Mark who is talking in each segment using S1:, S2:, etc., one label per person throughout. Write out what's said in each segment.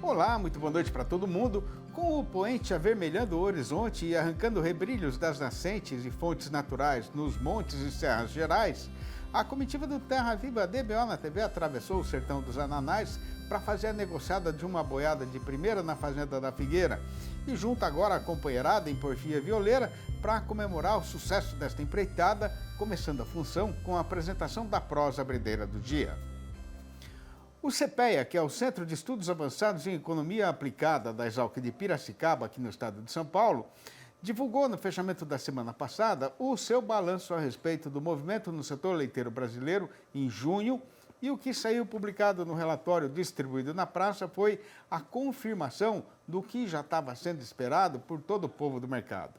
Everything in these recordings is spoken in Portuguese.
S1: Olá, muito boa noite para todo mundo. Com o poente avermelhando o horizonte e arrancando rebrilhos das nascentes e fontes naturais nos montes e serras gerais, a comitiva do Terra Viva DBO na TV atravessou o sertão dos Ananás para fazer a negociada de uma boiada de primeira na Fazenda da Figueira e junta agora a companheirada em Porfia Violeira para comemorar o sucesso desta empreitada, começando a função com a apresentação da prosa brideira do dia. O CEPEA, que é o Centro de Estudos Avançados em Economia Aplicada da Exalc de Piracicaba, aqui no estado de São Paulo, divulgou no fechamento da semana passada o seu balanço a respeito do movimento no setor leiteiro brasileiro em junho, e o que saiu publicado no relatório distribuído na praça foi a confirmação do que já estava sendo esperado por todo o povo do mercado.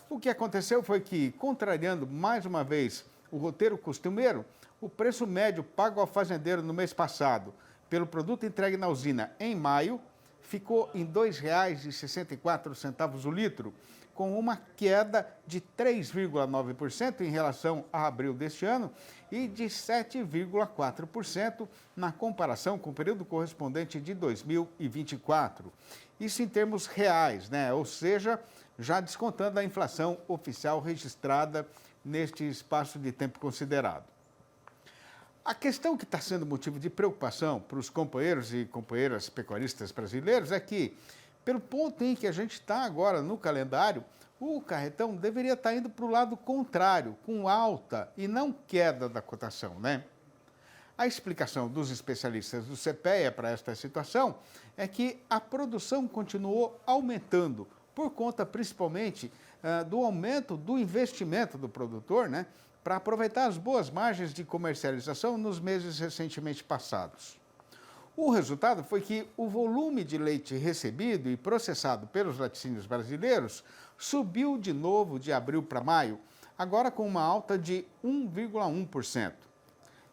S1: O que aconteceu foi que, contrariando mais uma vez o roteiro costumeiro, o preço médio pago ao fazendeiro no mês passado pelo produto entregue na usina em maio ficou em R$ 2,64 o litro, com uma queda de 3,9% em relação a abril deste ano e de 7,4% na comparação com o período correspondente de 2024. Isso em termos reais, né? Ou seja, já descontando a inflação oficial registrada neste espaço de tempo considerado. A questão que está sendo motivo de preocupação para os companheiros e companheiras pecuaristas brasileiros é que, pelo ponto em que a gente está agora no calendário, o carretão deveria estar indo para o lado contrário, com alta e não queda da cotação, né? A explicação dos especialistas do CEPEA para esta situação é que a produção continuou aumentando, por conta principalmente do aumento do investimento do produtor, né, para aproveitar as boas margens de comercialização nos meses recentemente passados. O resultado foi que o volume de leite recebido e processado pelos laticínios brasileiros subiu de novo de abril para maio, agora com uma alta de 1,1%.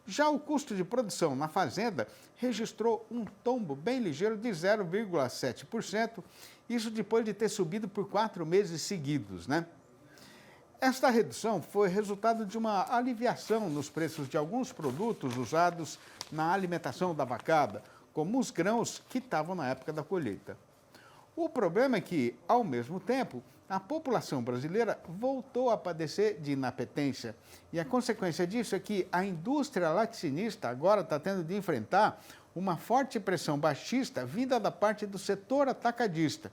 S1: Já o custo de produção na fazenda registrou um tombo bem ligeiro de 0,7%, isso depois de ter subido por 4 meses seguidos, né? Esta redução foi resultado de uma aliviação nos preços de alguns produtos usados na alimentação da vacada, como os grãos que estavam na época da colheita. O problema é que, ao mesmo tempo, a população brasileira voltou a padecer de inapetência. E a consequência disso é que a indústria laticinista agora está tendo de enfrentar uma forte pressão baixista vinda da parte do setor atacadista,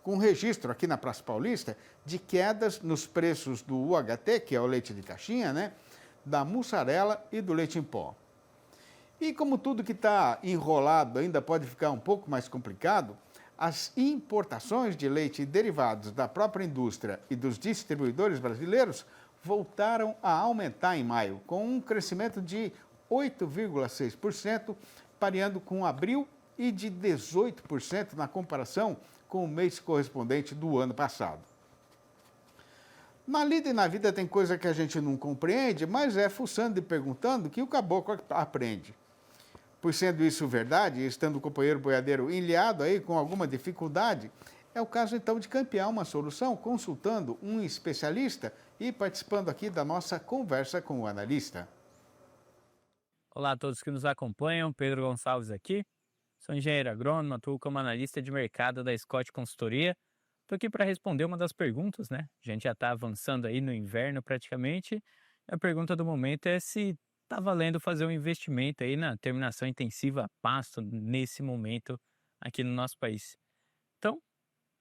S1: com registro aqui na Praça Paulista de quedas nos preços do UHT, que é o leite de caixinha, né, da mussarela e do leite em pó. E como tudo que está enrolado ainda pode ficar um pouco mais complicado, as importações de leite e derivados da própria indústria e dos distribuidores brasileiros voltaram a aumentar em maio, com um crescimento de 8,6%, pareando com abril, e de 18% na comparação com o mês correspondente do ano passado. Na lida e na vida tem coisa que a gente não compreende, mas é fuçando e perguntando que o caboclo aprende. Por sendo isso verdade, estando o companheiro boiadeiro ilhado aí com alguma dificuldade, é o caso então de campear uma solução consultando um especialista e participando aqui da nossa conversa com o analista.
S2: Olá a todos que nos acompanham, Pedro Gonçalves aqui. Sou engenheiro agrônomo, atuo como analista de mercado da Scott Consultoria. Estou aqui para responder uma das perguntas, né? A gente já está avançando aí no inverno praticamente. A pergunta do momento é se está valendo fazer um investimento aí na terminação intensiva a pasto nesse momento aqui no nosso país. Então,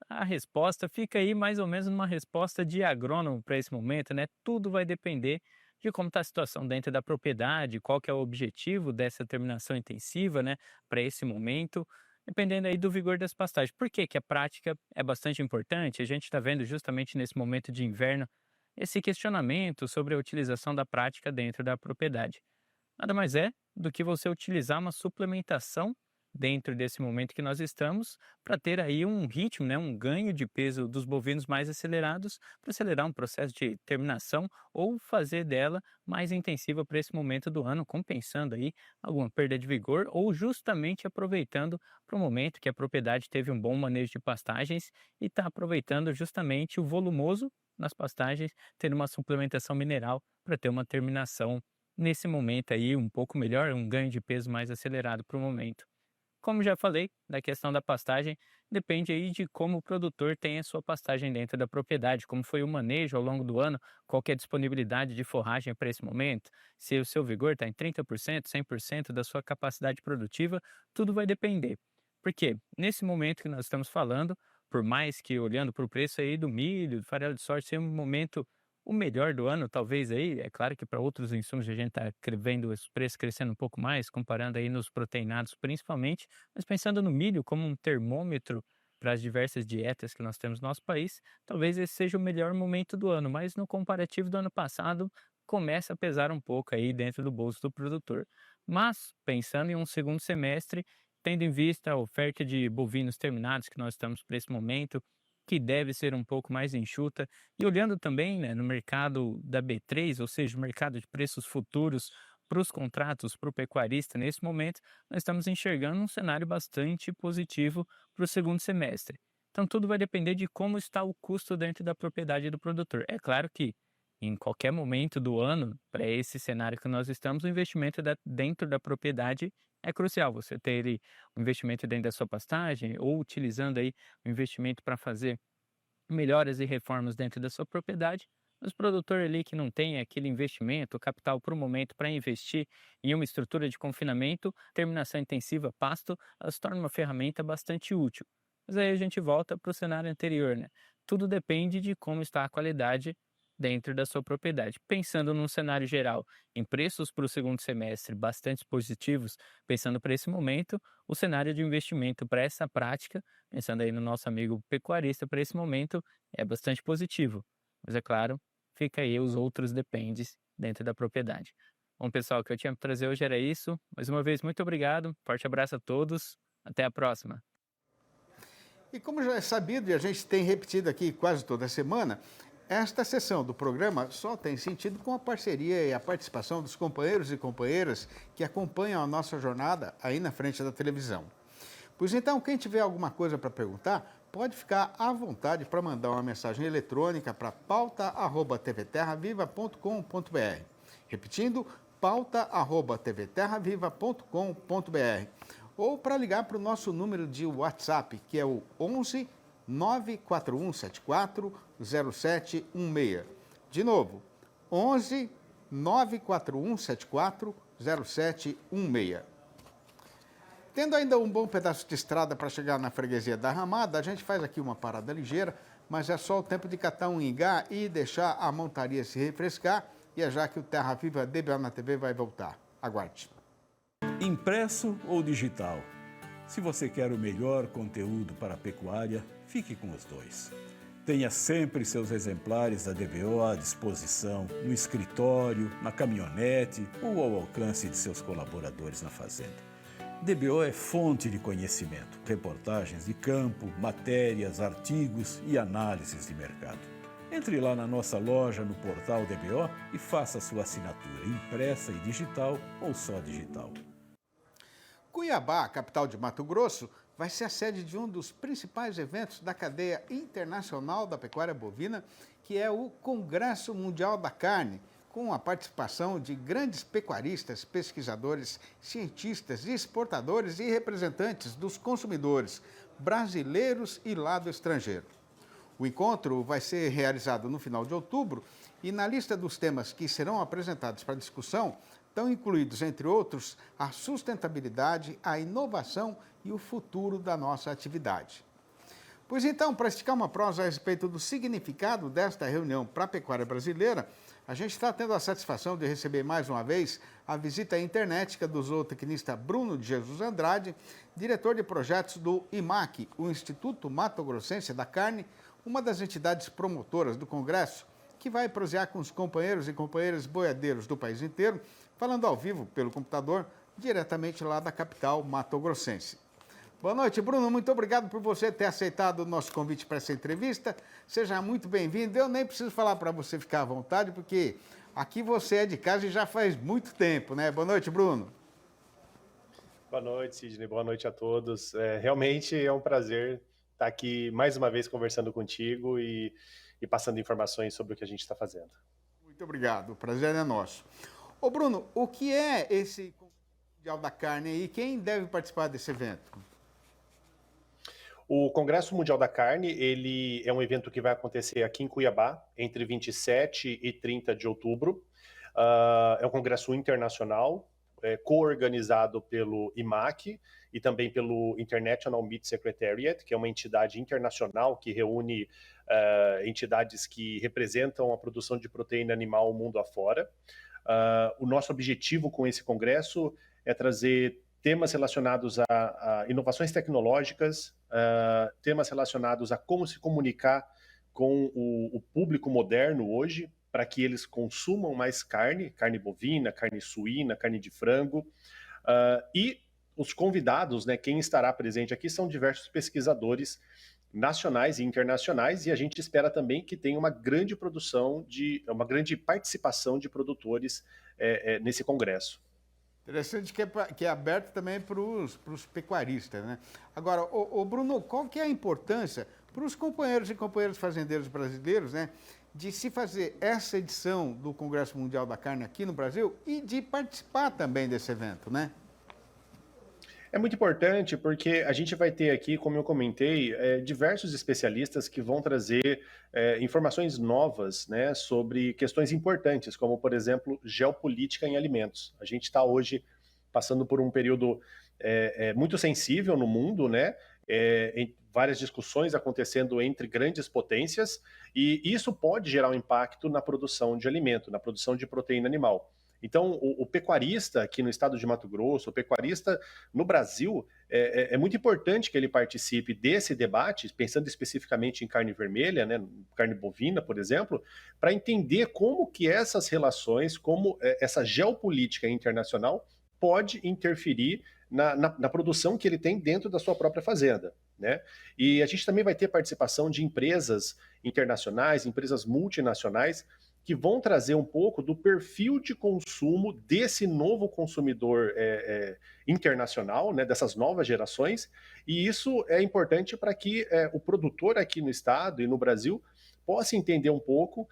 S2: a resposta fica aí mais ou menos numa resposta de agrônomo para esse momento, né? Tudo vai depender de como está a situação dentro da propriedade, qual que é o objetivo dessa terminação intensiva, né, para esse momento, dependendo aí do vigor das pastagens. Por que que a prática é bastante importante? A gente está vendo justamente nesse momento de inverno esse questionamento sobre a utilização da prática dentro da propriedade. Nada mais é do que você utilizar uma suplementação dentro desse momento que nós estamos, para ter aí um ritmo, né, um ganho de peso dos bovinos mais acelerados, para acelerar um processo de terminação ou fazer dela mais intensiva para esse momento do ano, compensando aí alguma perda de vigor ou justamente aproveitando para o momento que a propriedade teve um bom manejo de pastagens e está aproveitando justamente o volumoso nas pastagens, tendo uma suplementação mineral para ter uma terminação nesse momento aí um pouco melhor, um ganho de peso mais acelerado para o momento. Como já falei, da questão da pastagem, depende aí de como o produtor tem a sua pastagem dentro da propriedade, como foi o manejo ao longo do ano, qual que é a disponibilidade de forragem para esse momento, se o seu vigor está em 30%, 100% da sua capacidade produtiva, tudo vai depender. Porque nesse momento que nós estamos falando, por mais que olhando para o preço aí do milho, do farelo de soja, seja um momento o melhor do ano, talvez aí, é claro que para outros insumos a gente está vendo os preços crescendo um pouco mais, comparando aí nos proteinados principalmente, mas pensando no milho como um termômetro para as diversas dietas que nós temos no nosso país, talvez esse seja o melhor momento do ano, mas no comparativo do ano passado, começa a pesar um pouco aí dentro do bolso do produtor. Mas, pensando em um segundo semestre, tendo em vista a oferta de bovinos terminados que nós estamos para esse momento, que deve ser um pouco mais enxuta, e olhando também, né, no mercado da B3, ou seja, o mercado de preços futuros para os contratos, para o pecuarista, nesse momento, nós estamos enxergando um cenário bastante positivo para o segundo semestre. Então, tudo vai depender de como está o custo dentro da propriedade do produtor. É claro que, em qualquer momento do ano, para esse cenário que nós estamos, o investimento dentro da propriedade é crucial. Você ter ali, um investimento dentro da sua pastagem ou utilizando aí o investimento para fazer melhoras e reformas dentro da sua propriedade, mas o produtor ali que não tem aquele investimento, o capital para o momento para investir em uma estrutura de confinamento, terminação intensiva, pasto, ela se torna uma ferramenta bastante útil. Mas aí a gente volta para o cenário anterior, né? Tudo depende de como está a qualidade dentro da sua propriedade. Pensando num cenário geral, em preços para o segundo semestre bastante positivos, pensando para esse momento, o cenário de investimento para essa prática, pensando aí no nosso amigo pecuarista para esse momento, é bastante positivo. Mas é claro, fica aí os outros dependes dentro da propriedade. Bom, pessoal, o que eu tinha para trazer hoje era isso. Mais uma vez, muito obrigado. Forte abraço a todos. Até a próxima.
S1: E como já é sabido, e a gente tem repetido aqui quase toda semana, esta sessão do programa só tem sentido com a parceria e a participação dos companheiros e companheiras que acompanham a nossa jornada aí na frente da televisão. Pois então, quem tiver alguma coisa para perguntar, pode ficar à vontade para mandar uma mensagem eletrônica para pauta@tvterraviva.com.br. Repetindo, pauta@tvterraviva.com.br. Ou para ligar para o nosso número de WhatsApp, que é o 11 94174 0716. De novo, 11 94174 0716. Tendo ainda um bom pedaço de estrada para chegar na freguesia da Ramada, a gente faz aqui uma parada ligeira, mas é só o tempo de catar um ingá e deixar a montaria se refrescar, e é já que o Terra Viva DBO na TV vai voltar. Aguarde.
S3: Impresso ou digital? Se você quer o melhor conteúdo para a pecuária, fique com os dois. Tenha sempre seus exemplares da DBO à disposição, no escritório, na caminhonete ou ao alcance de seus colaboradores na fazenda. DBO é fonte de conhecimento, reportagens de campo, matérias, artigos e análises de mercado. Entre lá na nossa loja no portal DBO e faça sua assinatura impressa e digital ou só digital.
S1: Cuiabá, capital de Mato Grosso, vai ser a sede de um dos principais eventos da cadeia internacional da pecuária bovina, que é o Congresso Mundial da Carne, com a participação de grandes pecuaristas, pesquisadores, cientistas, exportadores e representantes dos consumidores brasileiros e lá do estrangeiro. O encontro vai ser realizado no final de outubro e na lista dos temas que serão apresentados para discussão estão incluídos, entre outros, a sustentabilidade, a inovação e o futuro da nossa atividade. Pois então, para esticar uma prosa a respeito do significado desta reunião para a pecuária brasileira, a gente está tendo a satisfação de receber mais uma vez a visita internética do zootecnista Bruno de Jesus Andrade, diretor de projetos do IMAC, o Instituto Mato Grossense da Carne, uma das entidades promotoras do Congresso, que vai prosear com os companheiros e companheiras boiadeiros do país inteiro, falando ao vivo pelo computador, diretamente lá da capital mato-grossense. Boa noite, Bruno. Muito obrigado por você ter aceitado o nosso convite para essa entrevista. Seja muito bem-vindo. Eu nem preciso falar para você ficar à vontade, porque aqui você é de casa e já faz muito tempo, né? Boa noite, Bruno.
S4: Boa noite, Sidney. Boa noite a todos. Realmente é um prazer estar aqui mais uma vez conversando contigo e passando informações sobre o que a gente está fazendo.
S1: Muito obrigado. O prazer é nosso. Ô, Bruno, o que é esse... Mundial da Carne aí, quem deve participar desse evento?
S4: O Congresso Mundial da Carne, ele é um evento que vai acontecer aqui em Cuiabá, entre 27 e 30 de outubro. É um congresso internacional, co-organizado pelo IMAC e também pelo International Meat Secretariat, que é uma entidade internacional que reúne entidades que representam a produção de proteína animal mundo afora. O nosso objetivo com esse congresso é trazer temas relacionados a inovações tecnológicas, temas relacionados a como se comunicar com o público moderno hoje, para que eles consumam mais carne, carne bovina, carne suína, carne de frango. E os convidados, né, quem estará presente aqui são diversos pesquisadores nacionais e internacionais, e a gente espera também que tenha uma grande uma grande participação de produtores nesse congresso.
S1: Interessante que é aberto também para os pecuaristas, né? Agora, Bruno, qual que é a importância para os companheiros e companheiras fazendeiros brasileiros, né, de se fazer essa edição do Congresso Mundial da Carne aqui no Brasil e de participar também desse evento, né?
S4: É muito importante porque a gente vai ter aqui, como eu comentei, diversos especialistas que vão trazer informações novas, né, sobre questões importantes, como, por exemplo, geopolítica em alimentos. A gente está hoje passando por um período muito sensível no mundo, né? Em várias discussões acontecendo entre grandes potências, e isso pode gerar um impacto na produção de alimento, na produção de proteína animal. Então, o pecuarista aqui no estado de Mato Grosso, o pecuarista no Brasil, é muito importante que ele participe desse debate, pensando especificamente em carne vermelha, né, carne bovina, por exemplo, para entender como que essas relações, como essa geopolítica internacional pode interferir na produção que ele tem dentro da sua própria fazenda, né? E a gente também vai ter participação de empresas internacionais, empresas multinacionais, que vão trazer um pouco do perfil de consumo desse novo consumidor internacional, né, dessas novas gerações, e isso é importante para que o produtor aqui no estado e no Brasil possa entender um pouco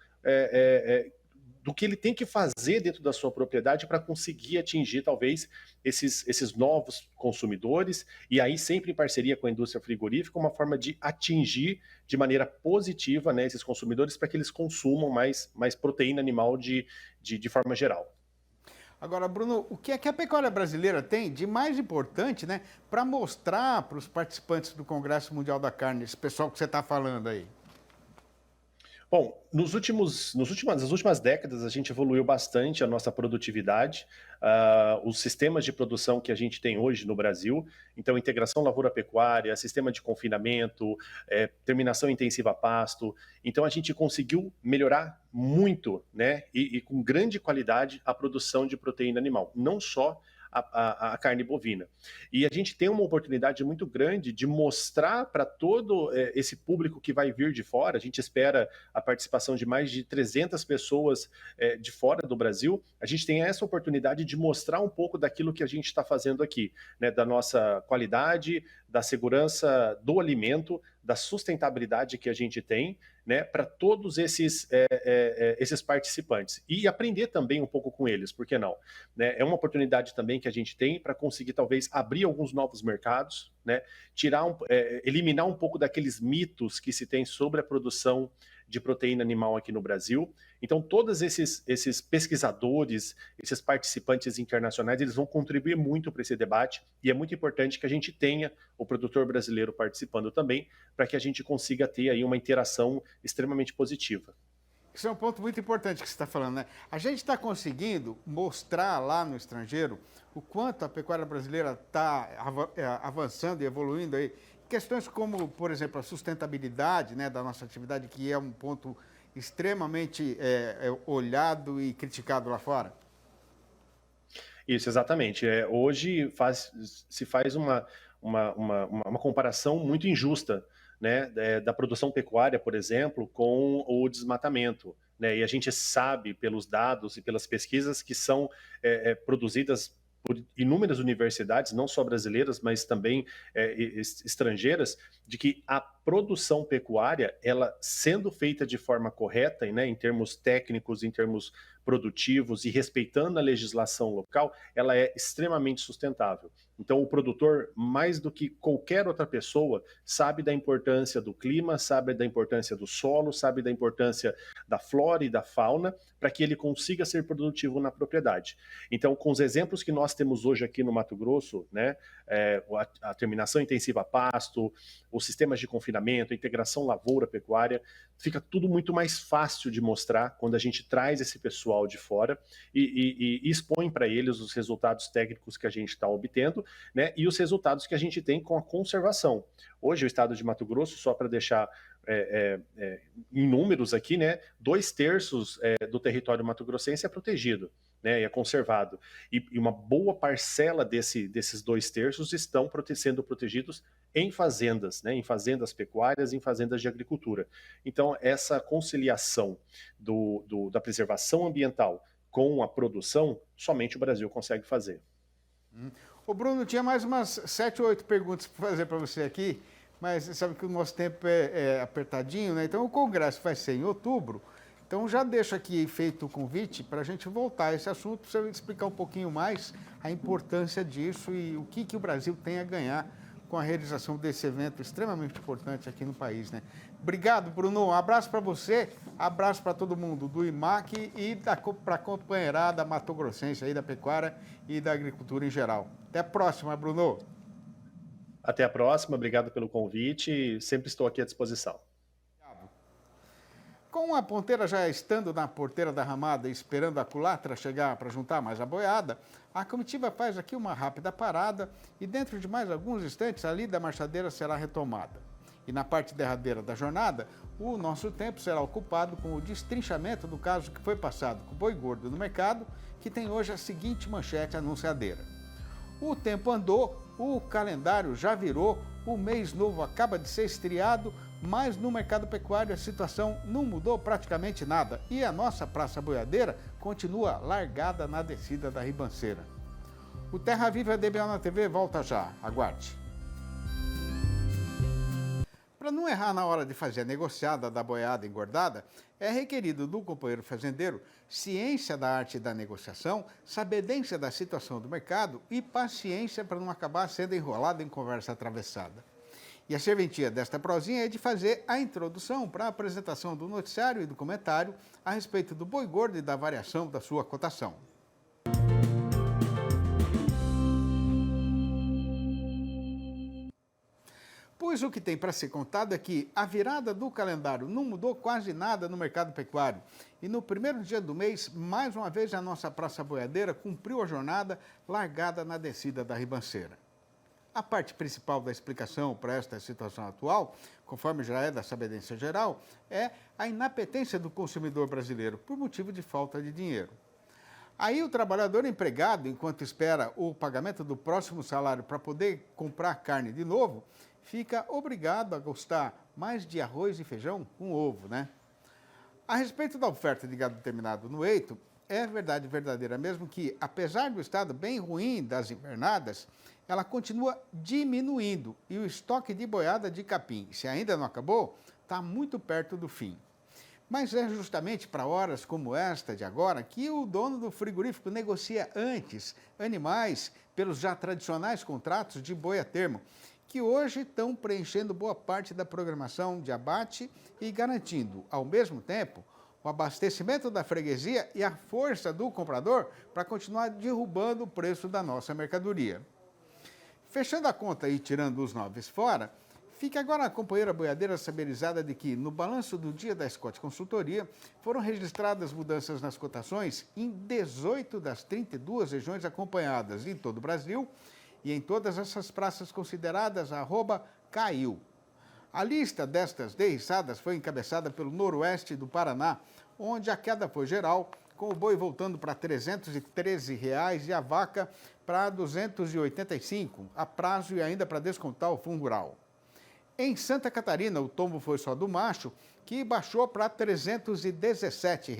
S4: do que ele tem que fazer dentro da sua propriedade para conseguir atingir, talvez, esses novos consumidores, e aí sempre em parceria com a indústria frigorífica, uma forma de atingir de maneira positiva, né, esses consumidores para que eles consumam mais proteína animal de forma geral.
S1: Agora, Bruno, o que é que a pecuária brasileira tem de mais importante, né, para mostrar para os participantes do Congresso Mundial da Carne, esse pessoal que você está falando aí?
S4: Bom, nas últimas décadas a gente evoluiu bastante a nossa produtividade, os sistemas de produção que a gente tem hoje no Brasil, então integração lavoura-pecuária, sistema de confinamento, terminação intensiva a pasto, então a gente conseguiu melhorar muito, né, e com grande qualidade a produção de proteína animal, não só a carne bovina. E a gente tem uma oportunidade muito grande de mostrar para todo esse público que vai vir de fora, a gente espera a participação de mais de 300 pessoas de fora do Brasil, a gente tem essa oportunidade de mostrar um pouco daquilo que a gente está fazendo aqui, né, da nossa qualidade, da segurança do alimento, da sustentabilidade que a gente tem, né, para todos esses participantes. E aprender também um pouco com eles, por que não? Né, é uma oportunidade também que a gente tem para conseguir talvez abrir alguns novos mercados, né, eliminar um pouco daqueles mitos que se tem sobre a produção de proteína animal aqui no Brasil. Então, todos esses pesquisadores, esses participantes internacionais, eles vão contribuir muito para esse debate, e é muito importante que a gente tenha o produtor brasileiro participando também, para que a gente consiga ter aí uma interação extremamente positiva.
S1: Isso é um ponto muito importante que você está falando, né? A gente está conseguindo mostrar lá no estrangeiro o quanto a pecuária brasileira está avançando e evoluindo aí. Questões como, por exemplo, a sustentabilidade, né, da nossa atividade, que é um ponto extremamente olhado e criticado lá fora.
S4: Isso, exatamente. Hoje se faz uma comparação muito injusta, né, da produção pecuária, por exemplo, com o desmatamento, né? E a gente sabe pelos dados e pelas pesquisas que são produzidas por inúmeras universidades, não só brasileiras, mas também estrangeiras, de que a produção pecuária, ela sendo feita de forma correta, né, em termos técnicos, em termos produtivos e respeitando a legislação local, ela é extremamente sustentável. Então, o produtor, mais do que qualquer outra pessoa, sabe da importância do clima, sabe da importância do solo, sabe da importância da flora e da fauna, para que ele consiga ser produtivo na propriedade. Então, com os exemplos que nós temos hoje aqui no Mato Grosso, né, a terminação intensiva a pasto, os sistemas de confinamento, a integração lavoura-pecuária, fica tudo muito mais fácil de mostrar quando a gente traz esse pessoal de fora e expõe para eles os resultados técnicos que a gente está obtendo, né, e os resultados que a gente tem com a conservação. Hoje, o estado de Mato Grosso, só para deixar em números aqui, né, 2/3 do território mato-grossense é protegido, né, é conservado. E uma boa parcela desses 2/3 estão sendo protegidos em fazendas, né, em fazendas pecuárias, em fazendas de agricultura. Então, essa conciliação da preservação ambiental com a produção, somente o Brasil consegue fazer.
S1: Ô Bruno, tinha mais umas 7 ou 8 perguntas para fazer para você aqui, mas você sabe que o nosso tempo é apertadinho, né? Então o congresso vai ser em outubro, então já deixo aqui feito o convite para a gente voltar a esse assunto, para você explicar um pouquinho mais a importância disso e o que o Brasil tem a ganhar com a realização desse evento extremamente importante aqui no país, né? Obrigado, Bruno. Um abraço para você, abraço para todo mundo do IMAC e para a companheirada mato-grossense aí da pecuária e da agricultura em geral. Até a próxima, Bruno.
S4: Até a próxima, obrigado pelo convite, sempre estou aqui à disposição.
S1: Com a ponteira já estando na porteira da ramada e esperando a culatra chegar para juntar mais a boiada, a comitiva faz aqui uma rápida parada e dentro de mais alguns instantes a lida marchadeira será retomada. E na parte derradeira da jornada, o nosso tempo será ocupado com o destrinchamento do caso que foi passado com o boi gordo no mercado, que tem hoje a seguinte manchete anunciadeira. O tempo andou, o calendário já virou, o mês novo acaba de ser estreado, mas no mercado pecuário a situação não mudou praticamente nada e a nossa praça boiadeira continua largada na descida da ribanceira. O Terra Viva DBO na TV volta já, aguarde. Para não errar na hora de fazer a negociada da boiada engordada, é requerido do companheiro fazendeiro ciência da arte da negociação, sabedência da situação do mercado e paciência para não acabar sendo enrolado em conversa atravessada. E a serventia desta prosinha é de fazer a introdução para a apresentação do noticiário e do comentário a respeito do boi gordo e da variação da sua cotação. Pois o que tem para ser contado é que a virada do calendário não mudou quase nada no mercado pecuário. E no primeiro dia do mês, mais uma vez a nossa praça boiadeira cumpriu a jornada largada na descida da ribanceira. A parte principal da explicação para esta situação atual, conforme já é da sabedência geral, é a inapetência do consumidor brasileiro por motivo de falta de dinheiro. Aí o trabalhador empregado, enquanto espera o pagamento do próximo salário para poder comprar carne de novo, fica obrigado a gostar mais de arroz e feijão com ovo, né? A respeito da oferta de gado terminado no eito, é verdade verdadeira mesmo que, apesar do estado bem ruim das invernadas, ela continua diminuindo e o estoque de boiada de capim, se ainda não acabou, está muito perto do fim. Mas é justamente para horas como esta de agora que o dono do frigorífico negocia antes animais pelos já tradicionais contratos de boi a termo, que hoje estão preenchendo boa parte da programação de abate e garantindo, ao mesmo tempo, o abastecimento da freguesia e a força do comprador para continuar derrubando o preço da nossa mercadoria. Fechando a conta e tirando os 9 fora, fica agora a companheira boiadeira saberizada de que, no balanço do dia da Scott Consultoria, foram registradas mudanças nas cotações em 18 das 32 regiões acompanhadas em todo o Brasil e em todas essas praças consideradas @caiu. A lista destas derriçadas foi encabeçada pelo noroeste do Paraná, onde a queda foi geral, com o boi voltando para R$ 313 e a vaca para R$ 285, a prazo e ainda para descontar o fundo rural. Em Santa Catarina, o tombo foi só do macho, que baixou para R$ 317.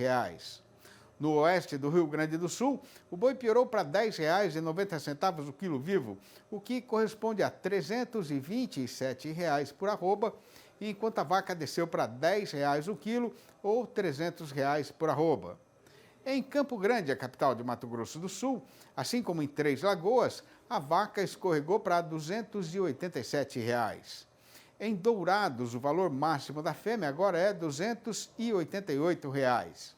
S1: No oeste do Rio Grande do Sul, o boi piorou para R$ 10,90 o quilo vivo, o que corresponde a R$ 327 por arroba, enquanto a vaca desceu para R$ 10,00 o quilo ou R$ 300,00 por arroba. Em Campo Grande, a capital de Mato Grosso do Sul, assim como em Três Lagoas, a vaca escorregou para R$ 287,00. Em Dourados, o valor máximo da fêmea agora é R$ 288,00.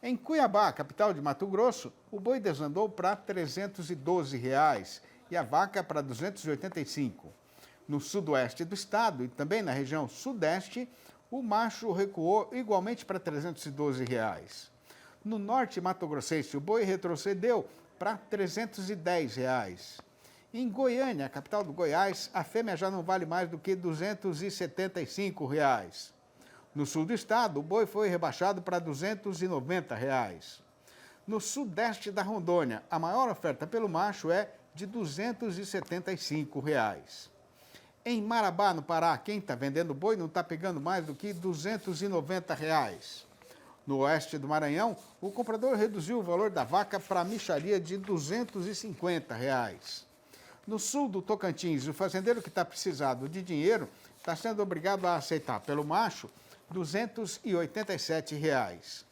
S1: Em Cuiabá, capital de Mato Grosso, o boi desandou para R$ 312,00 e a vaca para R$ 285,00. No sudoeste do estado e também na região sudeste, o macho recuou igualmente para R$ 312,00. No norte mato-grossense, o boi retrocedeu para R$ 310,00. Em Goiânia, a capital do Goiás, a fêmea já não vale mais do que R$ 275,00. No sul do estado, o boi foi rebaixado para R$ 290,00. No sudeste da Rondônia, a maior oferta pelo macho é de R$ 275,00. Em Marabá, no Pará, quem está vendendo boi não está pegando mais do que R$ 290,00. No oeste do Maranhão, o comprador reduziu o valor da vaca para a mixaria de R$ 250,00. No sul do Tocantins, o fazendeiro que está precisado de dinheiro está sendo obrigado a aceitar pelo macho R$ 287,00.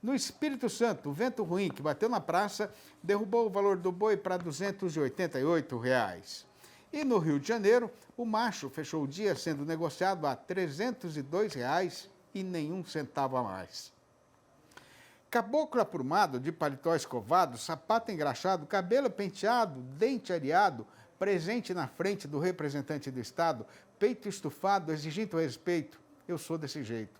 S1: No Espírito Santo, o vento ruim que bateu na praça derrubou o valor do boi para R$ 288,00. E no Rio de Janeiro, o macho fechou o dia sendo negociado a R$ 302,00 e nenhum centavo a mais. Caboclo aprumado, de paletó escovado, sapato engraxado, cabelo penteado, dente areado, presente na frente do representante do Estado, peito estufado, exigindo respeito. Eu sou desse jeito.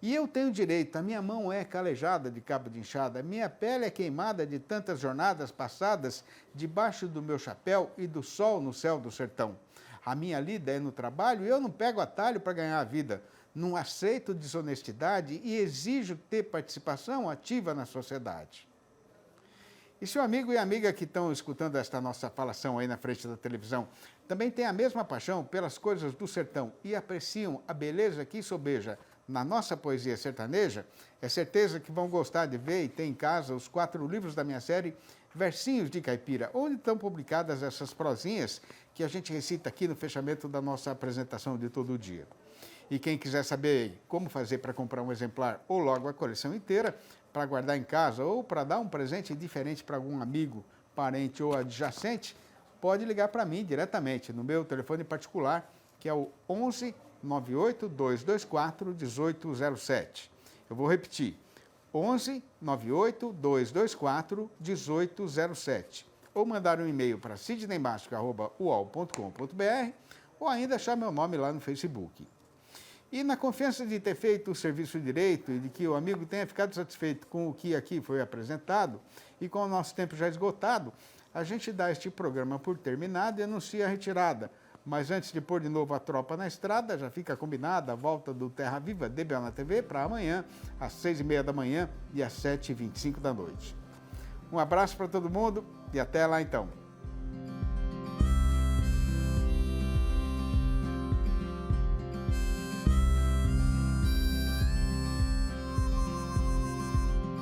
S1: E eu tenho direito, a minha mão é calejada de cabo de enxada, minha pele é queimada de tantas jornadas passadas debaixo do meu chapéu e do sol no céu do sertão. A minha lida é no trabalho e eu não pego atalho para ganhar a vida. Não aceito desonestidade e exijo ter participação ativa na sociedade. E seu amigo e amiga que estão escutando esta nossa falação aí na frente da televisão, também têm a mesma paixão pelas coisas do sertão e apreciam a beleza que sobeja na nossa poesia sertaneja, é certeza que vão gostar de ver e ter em casa os 4 livros da minha série Versinhos de Caipira, onde estão publicadas essas prosinhas que a gente recita aqui no fechamento da nossa apresentação de todo dia. E quem quiser saber como fazer para comprar um exemplar ou logo a coleção inteira, para guardar em casa ou para dar um presente diferente para algum amigo, parente ou adjacente, pode ligar para mim diretamente no meu telefone particular, que é o 11 98 224 1807. Eu vou repetir, 11 98 224 1807. Ou mandar um e-mail para sidneymasco@uol.com.br ou ainda achar meu nome lá no Facebook. E na confiança de ter feito o serviço direito e de que o amigo tenha ficado satisfeito com o que aqui foi apresentado e com o nosso tempo já esgotado, a gente dá este programa por terminado e anuncia a retirada. Mas antes de pôr de novo a tropa na estrada, já fica combinada a volta do Terra Viva DBO na TV para amanhã, às 6h30 da manhã e às 7h25 da noite. Um abraço para todo mundo e até lá então.